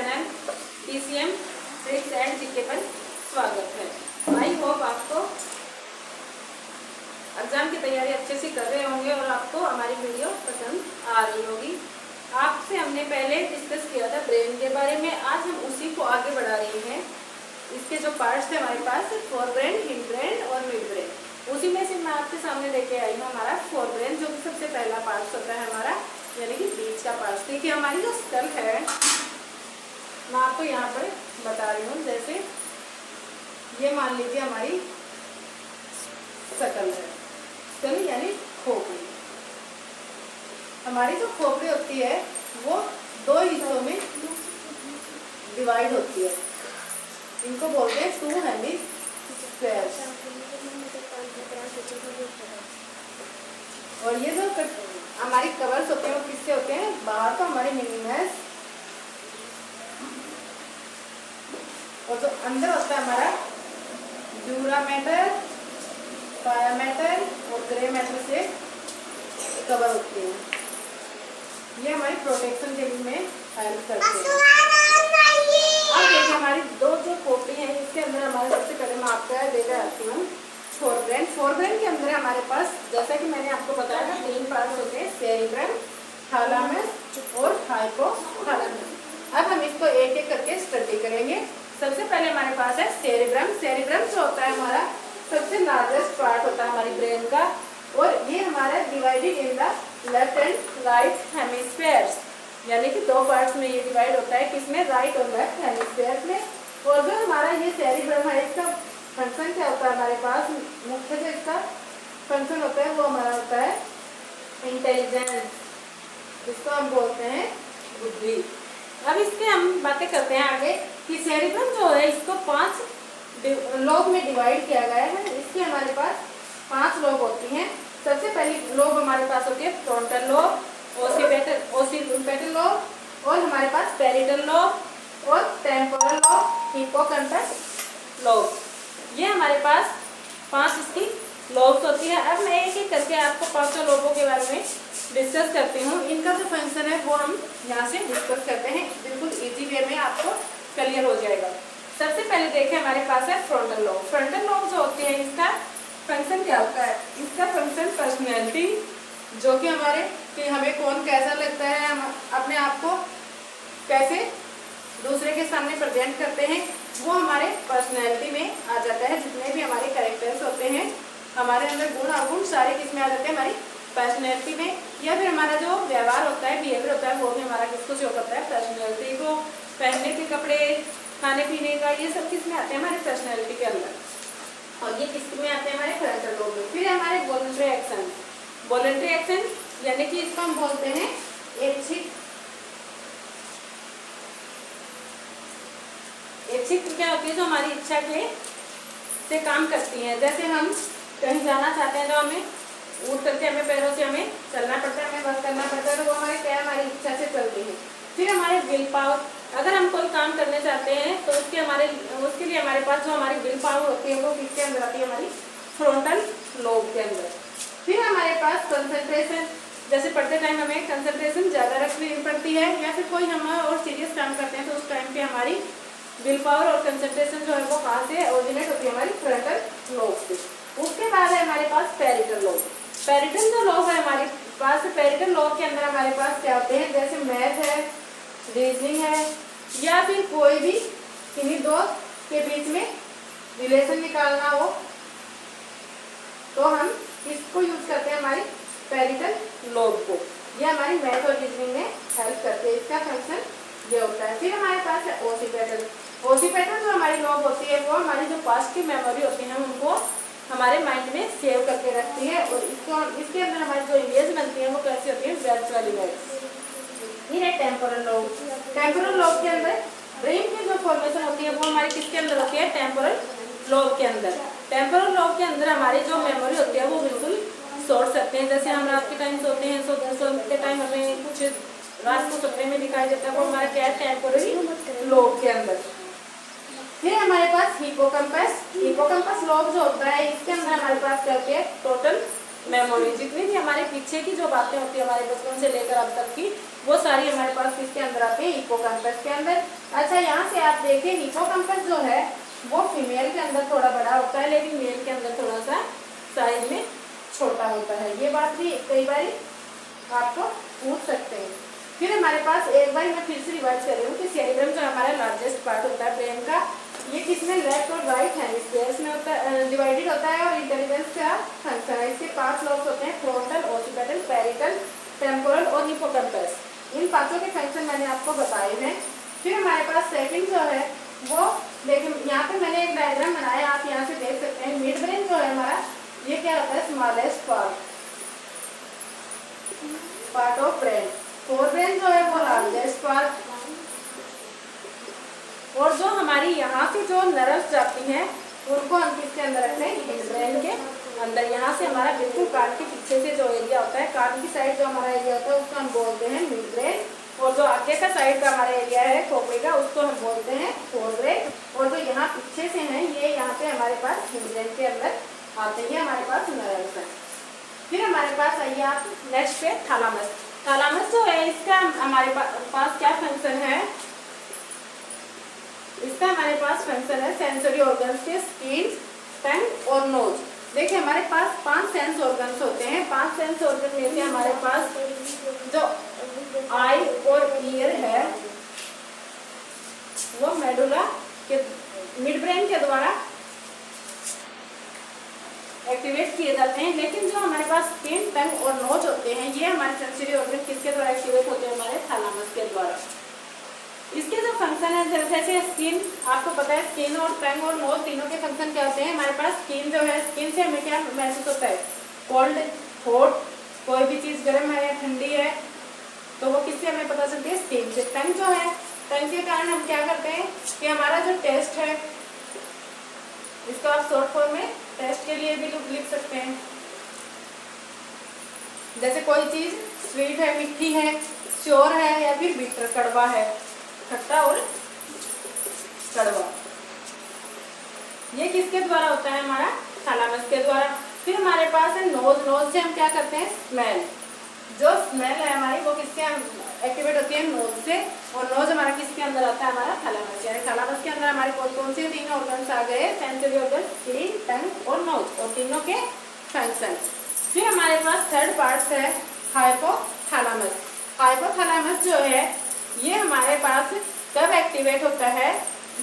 Channel PCM tricks and GK पर स्वागत है। आई होप आपको एग्जाम की तैयारी अच्छे से कर रहे होंगे और आपको हमारी वीडियो पसंद आ रही होगी। आपसे हमने पहले डिस्कस किया था ब्रेन के बारे में, आज हम उसी को आगे बढ़ा रहे हैं। इसके जो पार्ट्स थे हमारे पास फोर ब्रेन, हिंड ब्रेन और मिड ब्रेन, उसी में से मैं आपके सामने लेके आई हूँ हमारा फोर ब्रेन, जो कि सबसे पहला पार्ट होता है हमारा, यानी कि बीच का पार्ट। देखिए हमारी जो स्कल है, मैं आपको यहाँ पर बता रही हूँ। जैसे ये मान लीजिए हमारी शकल है, स्कल यानी खोपड़ी। हमारी जो खोपड़ी होती है वो दो हिस्सों में डिवाइड होती है, इनको बोलते हैं टू हेमिस्फेयर्स। और ये जो हमारी कवर्स होते हैं वो किससे होते हैं? बाहर तो हमारे मिनीमस, और जो अंदर होता है हमारा ड्यूरा मैटर, पाया मैटर और ग्रे मैटर से कवर होती है। ये हमारी प्रोटेक्शन के लिए में हेल्प करते हैं। अब देखिए हमारी दो जो खोपड़ी हैं, इसके अंदर हमारे सबसे पहले मैं आपको देकर आती हूँ फोर ब्रेन। फोर ब्रेन के अंदर हमारे पास, जैसा कि मैंने आपको बताया था, तीन पार्ट्स होते हैं, सेरिब्रम, थैलेमस और हाइपोथैलेमस। अब हम इसको एक एक करके स्टडी करेंगे। सबसे पहले हमारे पास है सेरिब्रम। सेरिब्रम जो होता है हमारा सबसे लार्जेस्ट पार्ट होता है हमारी ब्रेन का, और ये हमारा divided in the left and right hemispheres, यानी कि दो पार्ट्स में ये डिवाइड होता है, किसमें? राइट और लेफ्ट हेमिस्फेयर में। और जो हमारा ये सेरिब्रम है, इसका फंक्शन क्या होता है? हमारे पास मुख्य जो इसका फंक्शन होता है वो हमारा होता है इंटेलिजेंस, जिसको हम बोलते हैं बुद्धि। अब इसके हम बातें करते हैं आगे कि सेरिब्रम जो है इसको 5 लोब में डिवाइड किया गया है। इसके हमारे पास 5 लोब होती हैं। सबसे पहली लोब हमारे पास होती है फ्रंटल लोब, ओसिपिटल लोब, और हमारे पास पैरिटल लोब और टेम्पोरल लोब, हिप्पोकैम्पस लोब। ये हमारे पास 5 इसकी लोब्स होती है। अब मैं एक एक करके आपको 5 लोबों के बारे में डिस्कस करती हूँ। इनका जो फंक्शन है वो हम यहाँ से डिस्कस करते हैं, बिल्कुल इजी वे में आपको क्लियर हो जाएगा। सबसे पहले देखें हमारे पास है फ्रंटल लोब। फ्रंटल लोब जो होती है इसका फंक्शन क्या होता है? इसका फंक्शन पर्सनैलिटी, जो कि हमारे कि हमें कौन कैसा लगता है, हम अपने आप को कैसे दूसरे के सामने प्रेजेंट करते हैं, वो हमारे पर्सनैलिटी में आ जाता है। जितने भी हमारे कैरेक्टर्स होते हैं, हमारे अंदर गुण अवगुण सारे किसमें आ जाते हैं? हमारी पर्सनैलिटी में। या फिर हमारा जो व्यवहार होता है, बिहेवियर होता है, वो भी हमारा किसको शो करता है? पर्सनैलिटी को। पहनने के कपड़े, खाने पीने का, ये सब किसमें आते हैं? हमारे पर्सनैलिटी के अंदर। और ये किसमें आते हैं? हमारे फ्रंटल लोब में। फिर हमारे वॉलंटरी एक्शन। वॉलंटरी एक्शन यानी कि इसको हम बोलते हैं ऐच्छिक। ऐच्छिक क्या होती है? जो हमारी इच्छा के से काम करती है। जैसे हम कहीं जाना चाहते हैं तो हमें उठ करके हमें पैरों से हमें चलना पड़ता है, हमें वर्क करना पड़ता है, तो वो हमारे क्या, हमारी इच्छा से चलती है। फिर हमारे विल पावर, अगर हम कोई काम करने चाहते हैं तो उसके लिए हमारे पास जो हमारी विल पावर होती है वो किसके अंदर आती है? हमारी फ्रंटल लोब के अंदर। फिर हमारे पास कंसंट्रेशन, जैसे पढ़ते टाइम हमें कंसंट्रेशन ज़्यादा रखनी पड़ती है, या फिर कोई हम और सीरियस काम करते हैं तो उस टाइम पे हमारी विल पावर और कंसंट्रेशन जो है वो कहाँ से ओरिजिनेट होती है? हमारी फ्रंटल लोब से। उसके बाद है हमारे पास पैरिटल लोब। पैरिटल जो लोब है हमारे पास, पैरिटल लोब के अंदर हमारे पास क्या होते हैं? जैसे मैथ है, रीजनिंग है, या फिर कोई भी किन्हीं दो के बीच में रिलेशन निकालना हो तो हम किसको यूज करते हैं? हमारी पैरिटल लोब को। ये हमारी मैथ और रीजनिंग में हेल्प करते हैं, इसका फंक्शन ये होता है। फिर हमारे पास है ओसिपिटल। ओसिपिटल जो हमारी लोब होती है वो हमारी जो पास्ट की मेमोरी होती है उनको हमारे माइंड में सेव करके रखती है, और इसके अंदर हमारी जो इमेज बनती है वो कैसी होती है? Virtual image. फिर है टेम्पोरल लोब। टेम्पोरल लोब के अंदर ब्रेन की जो फॉर्मेशन होती है वो हमारी किसके अंदर होती है? टेम्पोरल लोब के अंदर। टेम्पोरल लोब के अंदर हमारी जो मेमोरी होती है वो बिल्कुल सोच सकते हैं। जैसे हम रात के टाइम सोते हैं, सोते टाइम हमें कुछ रात को सपने में दिखाई देता है, वो हमारा क्या है? टेम्पोरल लोब के अंदर। फिर हमारे पास हिप्पोकैम्पस। हिप्पोकैम्पस लोब जो होता है इसके अंदर हमारे पास क्या होती है? टोटल मेमोरी, जितनी भी हमारे पीछे की जो बातें होती है हमारे बचपन से लेकर अब तक की, वो सारी हमारे पास किसके अंदर आती है, हिप्पोकैम्पस के अंदर। अच्छा, यहाँ से आप देखिए हिप्पोकैम्पस जो है वो फीमेल के अंदर थोड़ा बड़ा होता है, लेकिन मेल के अंदर थोड़ा सा साइज में छोटा होता है। ये बात भी कई बार आपको पूछ सकते हैं। फिर हमारे पास एक बार मैं फिर से रिवाइज कर रही हूँ कि सेरिब्रम जो हमारा लार्जेस्ट पार्ट होता है ब्रेन का, ये किसमें, लेफ्ट और राइट हेमिस्फीयर्स में होता है, डिवाइडेड होता है और इंटेलिजेंस का फंक्शन है। इसके 5 लॉब्स होते हैं, फ्रंटल, ऑक्सीपिटल, पैरिटल, टेम्पोरल और हिप्पोकैम्पस। इन पांचों के फंक्शन मैंने आपको बताए हैं। फिर हमारे पास सेकंड जो है वो देखिए, यहाँ पे मैंने एक डायग्राम बनाया, आप यहाँ से देख सकते हैं। मिड ब्रेन जो है हमारा, ये क्या होता है, smallest part of brain. Fore brain जो है वो लार्जेस्ट पार्ट, और जो हमारी यहाँ से जो नर्व्स जाती हैं उनको हम किसके अंदर रखते हैं, मिड ब्रेन के अंदर। यहाँ से हमारा बिल्कुल कान के पीछे से जो एरिया होता है, कान की साइड जो हमारा एरिया होता है उसको हम बोलते हैं मिड ब्रेन, और जो आगे का साइड का हमारा एरिया है खोपड़ी का, उसको हम बोलते हैं फोर ब्रेन, और जो यहाँ पीछे से हैं ये यहाँ पे हमारे पास मिड ब्रेन के अंदर आते हैं, हमारे पास नर्व्स है। फिर हमारे पास आइए आप नेक्स्ट पे थैलामस। थैलामस जो है इसका हमारे पास क्या फंक्शन है, इसका हमारे पास फंक्शन है सेंसरी ऑर्गन्स के स्किन, टंग और नोज। देखिए हमारे पास 5 सेंस ऑर्गन्स होते हैं। 5 सेंस ऑर्गन में से हमारे पास जो आई और ईयर है वो मेडुला के मिड ब्रेन के द्वारा एक्टिवेट किए जाते हैं, लेकिन जो हमारे पास स्किन, टंग और नोज होते हैं ये हमारे सेंसरी ऑर्गन किसके द्वारा एक्टिवेट होते हैं, हमारे थैलामस के द्वारा। इसके जो फंक्शन है, जैसे स्किन, आपको पता है स्किन और टंग और नोज तीनों के फंक्शन क्या होते हैं। हमारे पास स्किन जो है, स्किन से हमें क्या महसूस होता है, कोल्ड, हॉट, कोई भी चीज़ गर्म है या ठंडी है तो वो किससे हमें पता चलती है, स्किन से। टंग जो है, टंग के कारण हम क्या करते हैं कि हमारा जो टेस्ट है, इसको आप शॉर्ट फॉर्म में टेस्ट के लिए भी लिख सकते हैं। जैसे कोई चीज़ स्वीट है, मीठी है, श्योर है या फिर बिटर, कड़वा है, खट्टा और कड़वा, ये किसके द्वारा होता है, हमारा थैलामस के द्वारा। फिर हमारे पास है नोज। नोज से हम क्या करते हैं, स्मेल। जो स्मेल है हमारी वो किससे एक्टिवेट होती है, नोज से, और नोज हमारा किसके अंदर आता है, हमारा थैलामस। यानी थैलामस के अंदर हमारे कौन से 3 ऑर्गन्स आ गए, सेंसरी ऑर्गन, स्किन, टंग और नोज, और तीनों के फंक्शन। फिर हमारे पास थर्ड पार्ट है हाइपोथैलामस। हाइपोथैलामस जो है ये हमारे पास कब एक्टिवेट होता है,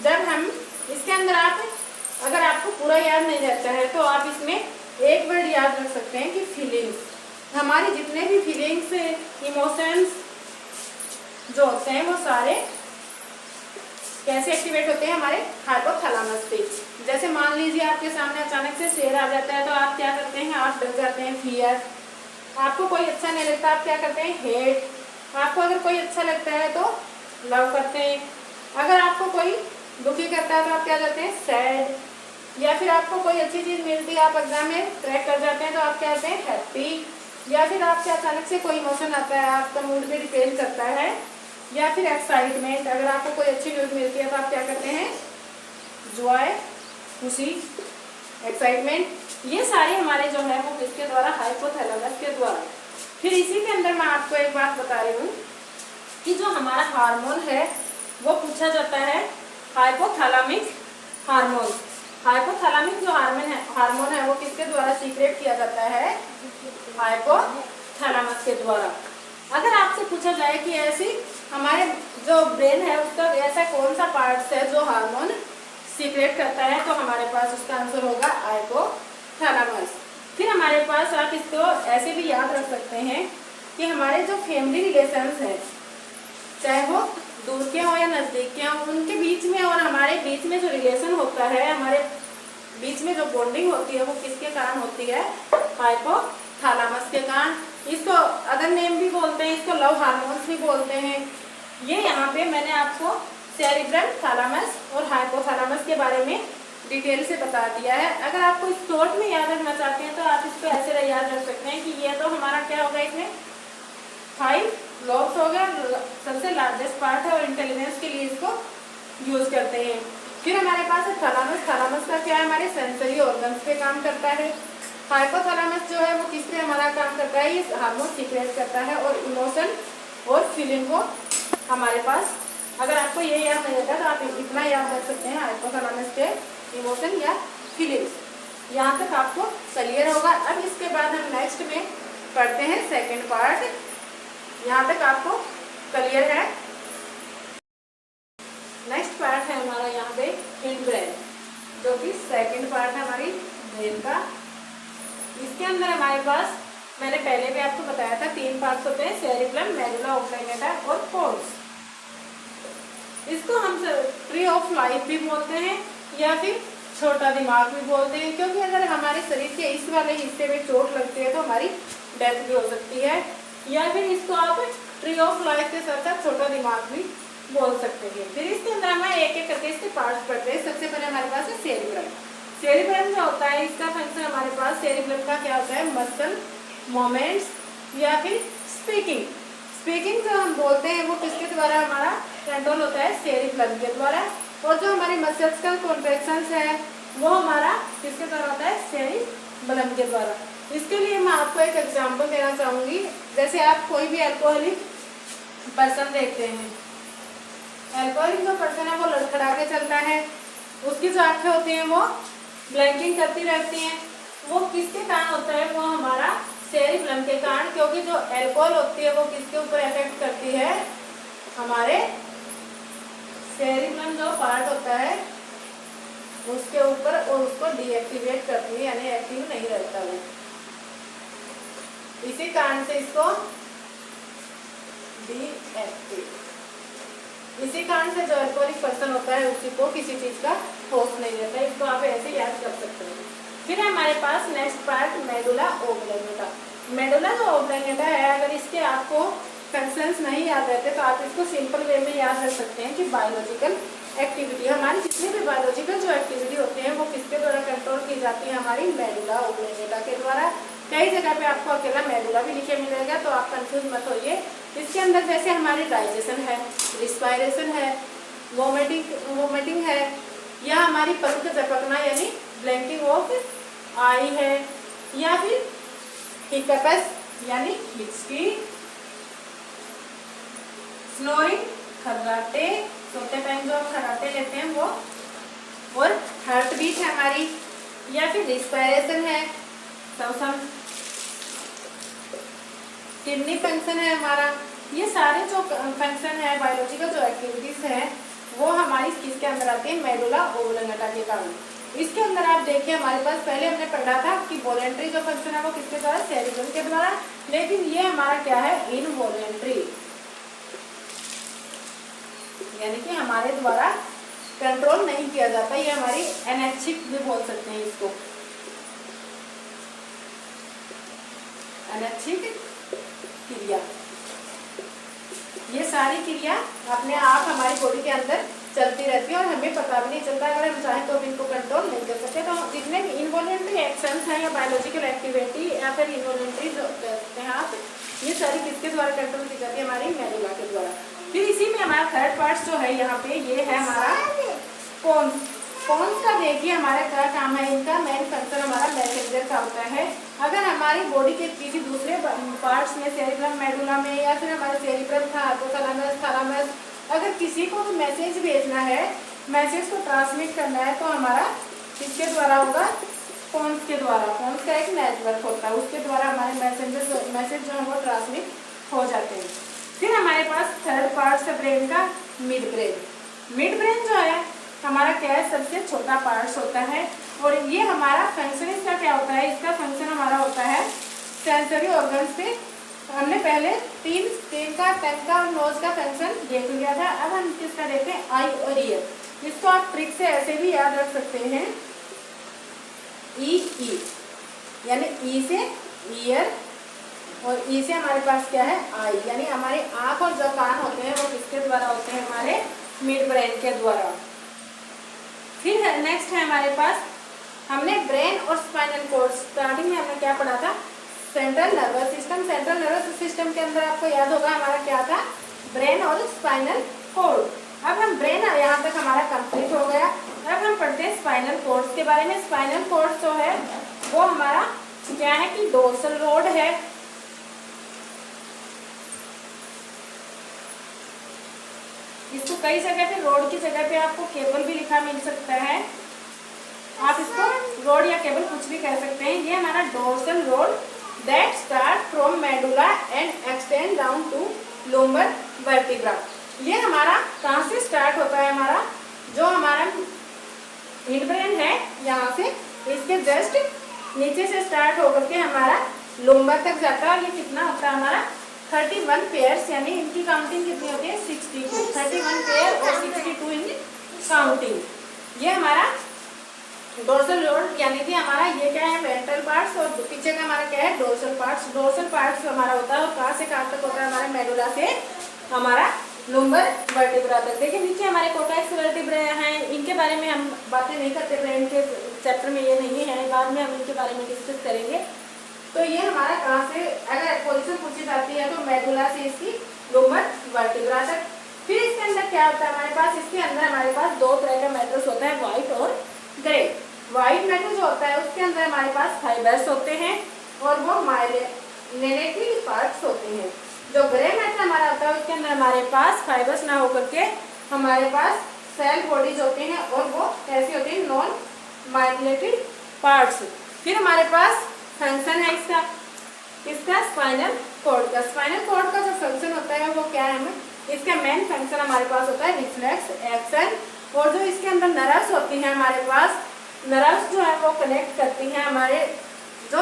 जब हम इसके अंदर अगर आपको पूरा याद नहीं रहता है तो आप इसमें एक वर्ड याद रख सकते हैं कि फीलिंग्स। हमारी जितने भी फीलिंग्स, इमोशंस जो होते हैं वो सारे कैसे एक्टिवेट होते हैं, हमारे हाइपोथैलामस से। जैसे मान लीजिए आपके सामने अचानक से शेर आ जाता है तो आप क्या करते हैं, आप डर जाते हैं, फियर। आपको कोई अच्छा नहीं लगता, आप क्या करते हैं, हेट। आपको अगर कोई अच्छा लगता है तो लव करते हैं। अगर आपको कोई दुखी करता है तो आप क्या करते हैं, सैड। या फिर आपको कोई अच्छी चीज़ मिलती है, आप एग्जाम में क्रैक कर जाते हैं तो आप क्या करते हैं, हैप्पी। या फिर आपसे अचानक से कोई इमोशन आता है, आपका मूड पे डिपेंड करता है। या फिर एक्साइटमेंट, अगर आपको कोई अच्छी न्यूज़ मिलती है तो आप क्या करते हैं, जॉय, खुशी, एक्साइटमेंट। ये सारे हमारे जो है वो किसके द्वारा, हाइपोथैलेमस के द्वारा। फिर इसी के अंदर मैं आपको एक बात बता रही हूँ कि जो हमारा हार्मोन है वो पूछा जाता है हाइपोथैलेमिक हार्मोन। हाइपोथैलेमिक जो हार्मोन है वो किसके द्वारा सीक्रेट किया जाता है, हाइपोथैलेमस के द्वारा। अगर आपसे पूछा जाए कि ऐसी हमारे जो ब्रेन है उसका ऐसा कौन सा पार्ट है जो हार्मोन सीक्रेट करता है, तो हमारे पास उसका आंसर होगा हाइपोथैलेमस। फिर हमारे पास आप इसको ऐसे भी याद रख सकते हैं कि हमारे जो फैमिली रिलेशंस हैं, चाहे वो दूर के हो या नज़दीक के हो, उनके बीच में और हमारे बीच में जो रिलेशन होता है, हमारे बीच में जो बॉन्डिंग होती है वो किसके कारण होती है, हाइपोथैलेमस के कारण। इसको अदर नेम भी बोलते हैं, इसको लव हार्मोन्स भी बोलते हैं। ये यहाँ पे मैंने आपको सेरिब्रम, थैलामस और हाइपोथैलेमस के बारे में डिटेल से बता दिया है। अगर आपको इस शॉर्ट में याद रखना चाहते हैं तो आप इसको ऐसे याद रख सकते हैं कि ये तो हमारा क्या होगा, इसमें 5 लॉब्स हो गया, सबसे लार्जेस्ट पार्ट है और इंटेलिजेंस के लिए इसको यूज करते हैं। फिर हमारे पास है थैलामस। थैलामस का क्या है, हमारे सेंसरी ऑर्गन्स पे काम करता है। हाइपोथैलेमस जो है वो किस पे हमारा काम करता है, ये हार्मोन सीक्रेट करता है और इमोशन और फीलिंग को हमारे पास, अगर आपको ये याद नहीं रहता तो आप इतना याद रख सकते हैं हाइपोथैलेमस के इमोशन या फीलिंग्स। यहाँ तक आपको क्लियर होगा। अब इसके बाद हम नेक्स्ट में पढ़ते हैं सेकंड पार्ट। यहाँ तक आपको क्लियर है। नेक्स्ट पार्ट है हमारा यहाँ पे हिंड ब्रेन, जो कि सेकंड पार्ट है हमारी ब्रेन का। इसके अंदर हमारे पास, मैंने पहले भी आपको बताया था, 3 पार्ट्स होते हैं, सेरिब्रम, मेडुला ऑब्लांगेटा और पोन्स। इसको हम ट्री ऑफ लाइफ भी बोलते हैं या फिर छोटा दिमाग भी बोलते हैं, क्योंकि अगर हमारे शरीर के इस वाले हिस्से में चोट लगती है तो हमारी डेथ भी हो सकती है, या फिर इसको आप ट्री ऑफ लाइफ के साथ साथ छोटा दिमाग भी बोल सकते हैं। फिर इसके अंदर हम एक एक करके इसके पार्ट्स पढ़ते हैं। सबसे पहले हमारे पास है सेरिब्रम। सेरिब्रम जो होता है, इसका फंक्शन हमारे पास सेरिब्रम का क्या होता है, मसल मोमेंट्स या फिर स्पीकिंग। स्पीकिंग जो हम बोलते हैं वो किसके द्वारा हमारा कंट्रोल होता है, सेरिब्रम के द्वारा। और जो हमारी मसल्स का कॉन्ट्रैक्शंस है वो हमारा किसके द्वारा होता है, सेरिब्रम के द्वारा। इसके लिए मैं आपको एक एग्जांपल देना चाहूँगी। जैसे आप कोई भी अल्कोहलिक पर्सन देखते हैं, अल्कोहलिक जो पर्सन है वो लड़खड़ा के चलता है, उसकी जो आँखें होती हैं वो ब्लैंकिंग करती रहती हैं। वो किसके कारण होता है, वो हमारा सेरिब्रम के कारण, क्योंकि जो अल्कोहल होती है वो किसके ऊपर इफेक्ट करती है, हमारे सेरिब्रम जो पार्ट होता है उसके ऊपर, और उसको डीएक्टिवेट करती है, यानी एक्टिव नहीं रहता वो। इसी कारण से इसको डीएक्टिव, इसी कारण से जो अल्कोहलिक पर्सन होता है उसी को किसी चीज का होश नहीं रहता है। इसको आप ऐसे याद कर सकते हैं। फिर हमारे पास next part medulla oblongata. Medulla जो ऑब्लांगेटा है, अगर इसके आपको फंक्शंस नहीं याद रहते तो आप इसको सिंपल वे में याद रख सकते हैं कि बायोलॉजिकल एक्टिविटी, हमारी जितनी भी बायोलॉजिकल जो एक्टिविटी होती है वो किसके द्वारा कंट्रोल की जाती है, हमारी मेडुला ऑब्लांगेटा के द्वारा। कई जगह पे आपको अकेला मेडुला भी लिखे मिलेगा, तो आप कंफ्यूज मत होइए। इसके अंदर जैसे हमारी डाइजेशन है, रिस्पायरेशन है, वोमिटिंग है, या हमारी पलक झपकना यानी ब्लैंकिंग ऑफ आई है, या फिर हिकअप्स यानी हिचकी, स्नोरिंग खर्राटे, सोते टाइम जो हम खर्राटे लेते हैं वो, और हार्ट बीट है हमारी, या फिर रिस्पायरेशन है, श्वसन, किडनी फंक्शन है हमारा। ये सारे जो फंक्शन है, बायोलॉजिकल जो एक्टिविटीज है वो हमारी किसके अंदर आती है, मेडुला ऑब्लांगेटा के कारण। इसके अंदर आप देखिए हमारे पास पहले हमने पढ़ा था कि वॉलेंट्री जो फंक्शन है वो किसके द्वारा, सेरिब्रम के द्वारा, लेकिन ये हमारा क्या है, इनवॉलेंट्री, यानी कि हमारे द्वारा कंट्रोल नहीं किया जाता। ये हमारी अनैच्छिक भी बोल सकते हैं इसको, अनैच्छिक क्रिया। ये सारी क्रिया अपने आप हमारी बॉडी के अंदर चलती रहती है और हमें पता भी नहीं चलता। अगर हम चाहें तो भी इनको कंट्रोल नहीं कर सकते। तो जितने भी इनवॉलेंट्री एक्शंस हैं या बायोलॉजिकल एक्टिविटी या फिर इनवॉलेंट्री जो कहते हैं आप, ये सारी किसके द्वारा कंट्रोल की जाती है, हमारी मेडुला के द्वारा। फिर इसी में हमारा थर्ड पार्ट जो है यहाँ पे, ये है हमारा पोन्स। पोन्स का देखिए हमारा क्या काम है, इनका मेन फंक्शन हमारा मैसेंजर का होता है। अगर हमारी बॉडी के किसी दूसरे पार्ट्स में, सेरिब्रम, मेडुला में, या फिर हमारे सेरिब्रम था, हाइपोथैलेमस, थैलेमस, अगर किसी को भी मैसेज भेजना है, मैसेज को ट्रांसमिट करना है, तो हमारा किसके द्वारा होगा, पोन्स के द्वारा। पोन्स का एक नेटवर्क होता है, उसके द्वारा हमारे मैसेज जो है वो ट्रांसमिट हो जाते हैं। फिर हमारे पास थर्ड पार्ट है ब्रेन का, मिड ब्रेन। मिड ब्रेन जो है हमारा क्या है, सबसे छोटा पार्ट्स होता है, और ये हमारा फंक्शन इसका क्या होता है, इसका फंक्शन हमारा होता है सेंसरी ऑर्गन्स पे। हमने पहले तीन का, टंग का और नोज का फंक्शन देख लिया था। अब हम किसका देखते हैं, आई और ईयर। इसको आप ट्रिक से ऐसे भी याद रख सकते हैं, ई, यानी ई से ईयर और ई से हमारे पास क्या है, आई, यानी हमारी आँख और जो कान होते हैं वो किसके द्वारा होते हैं, हमारे मिड ब्रेन के द्वारा। फिर नेक्स्ट है हमारे पास, हमने ब्रेन और स्पाइनल कॉर्ड, स्टार्टिंग में हमने क्या पढ़ा था, central nervous system. Central nervous system के अंदर आपको याद होगा हमारा क्या था, ब्रेन और स्पाइनल कॉर्ड। अब हम ब्रेन यहाँ तक हमारा कंप्लीट हो गया। अब हम पढ़ते हैं स्पाइनल कॉर्ड्स के बारे में। स्पाइनल कॉर्ड जो है वो हमारा क्या है कि डोर्सल रोड है, इसको कई जगह पे रोड की जगह पे आपको केबल भी लिखा मिल सकता है, आप इसको रोड या केबल कुछ भी कह सकते हैं। ये हमारा dorsal rod that start from medulla and extend down to lumbar vertebra. ये हमारा कहाँ से स्टार्ट होता है, हमारा जो हमारा हिंडब्रेन है यहाँ से इसके जस्ट नीचे से स्टार्ट होकर के हमारा लुम्बर तक जाता है। और ये कितना होता है हमारा 31 पेयर्स, यानी इनकी काउंटिंग कितनी होती है 62, 31 पेयर और 62 इन काउंटिंग। ये हमारा डोर्सल रोड यानी कि हमारा ये क्या है वेंट्रल पार्ट्स, और पीछे का हमारा क्या है डोर्सल पार्ट्स। डोर्सल पार्ट्स हमारा होता है और कहाँ से कहाँ तक होता है, हमारे मेडुला से हमारा लुम्बर वर्टिब्रा तक। देखिए नीचे हमारे कोर्टेक्स वर्टिब्रा हैं, इनके बारे में हम बातें नहीं करते, ब्रेन के चैप्टर में ये नहीं है, बाद में हम इनके बारे में डिस्कस करेंगे। तो ये हमारा कहाँ से अगर पोजीशन पूछी जाती है तो मेडुला से इसकी लुम्बर वर्टिब्रा तक। फिर इसके अंदर क्या होता है हमारे पास, इसके अंदर हमारे पास दो तरह का मैटर्स होता है, व्हाइट और ग्रे। व्हाइट मैटर जो होता है उसके अंदर हमारे पास फाइबर्स होते हैं और वो माइलिनेटेड पार्ट्स होते हैं। जो ग्रे मैटर हमारा होता है उसके अंदर हमारे पास फाइबर्स ना होकर के हमारे पास सेल बॉडीज होते हैं और वो कैसे होते हैं नॉन माइलिनेटेड पार्ट्स। फिर हमारे पास फंक्शन है इसका स्पाइनल कॉर्ड का। स्पाइनल कॉर्ड का जो फंक्शन होता है वो क्या है, हमें इसका मेन फंक्शन हमारे पास होता है रिफ्लेक्स एक्शन। और जो इसके अंदर नर्व्स होती हैं हमारे पास, नर्व्स जो है वो कनेक्ट करती हैं हमारे जो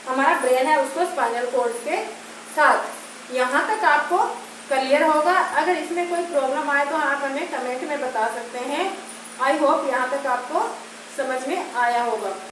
हमारा ब्रेन है उसको स्पाइनल कॉर्ड के साथ। यहाँ तक आपको क्लियर होगा। अगर इसमें कोई प्रॉब्लम आए तो आप हमें कमेंट में बता सकते हैं। आई होप यहाँ तक आपको समझ में आया होगा।